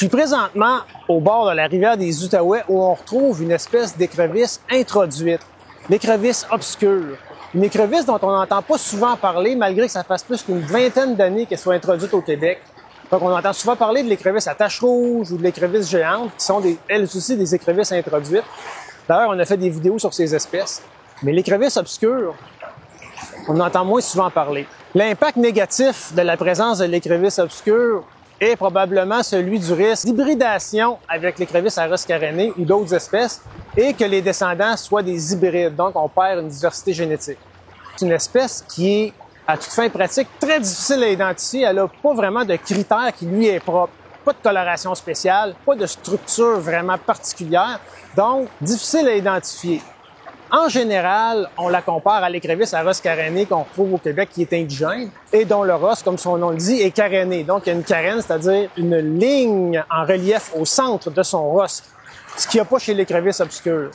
suis présentement au bord de la rivière des Outaouais où on retrouve une espèce d'écrevisse introduite, l'écrevisse obscure. Une écrevisse dont on n'entend pas souvent parler, malgré que ça fasse plus qu'une vingtaine d'années qu'elle soit introduite au Québec. Donc, on entend souvent parler de l'écrevisse à tache rouge ou de l'écrevisse géante, qui sont elles aussi des écrevisses introduites. D'ailleurs, on a fait des vidéos sur ces espèces. Mais l'écrevisse obscure, on entend moins souvent parler. L'impact négatif de la présence de l'écrevisse obscure est probablement celui du risque d'hybridation avec l'écrevisse à rosque carénée ou d'autres espèces et que les descendants soient des hybrides. Donc, on perd une diversité génétique. C'est une espèce qui est, à toute fin pratique, très difficile à identifier. Elle n'a pas vraiment de critères qui lui est propre. Pas de coloration spéciale, pas de structure vraiment particulière. Donc, difficile à identifier. En général, on la compare à l'écrevisse à rosque carénée qu'on retrouve au Québec qui est indigène et dont le rosque, comme son nom le dit, est caréné. Donc, il y a une carène, c'est-à-dire une ligne en relief au centre de son rosque, ce qu'il n'y a pas chez l'écrevisse obscure.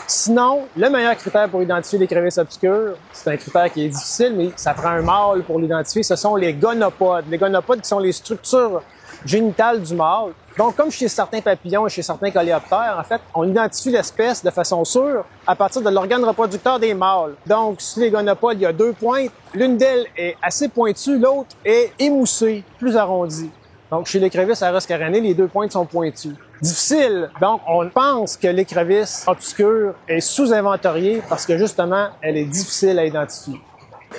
Sinon, le meilleur critère pour identifier l'écrevisse obscure, c'est un critère qui est difficile, mais ça prend un mâle pour l'identifier, ce sont les gonopodes. Les gonopodes qui sont les structures génitales du mâle. Donc, comme chez certains papillons et chez certains coléoptères, en fait, on identifie l'espèce de façon sûre à partir de l'organe reproducteur des mâles. Donc, sur les gonopodes, il y a deux pointes. L'une d'elles est assez pointue, l'autre est émoussée, plus arrondie. Donc, chez l'écrevisse à rosque caréné, les deux pointes sont pointues. Difficile. Donc, on pense que l'écrevisse obscure est sous-inventoriée parce que, justement, elle est difficile à identifier.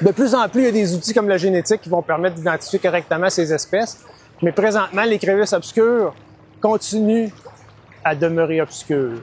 De plus en plus, il y a des outils comme la génétique qui vont permettre d'identifier correctement ces espèces. Mais présentement, l'écrevisse obscure continue à demeurer obscure.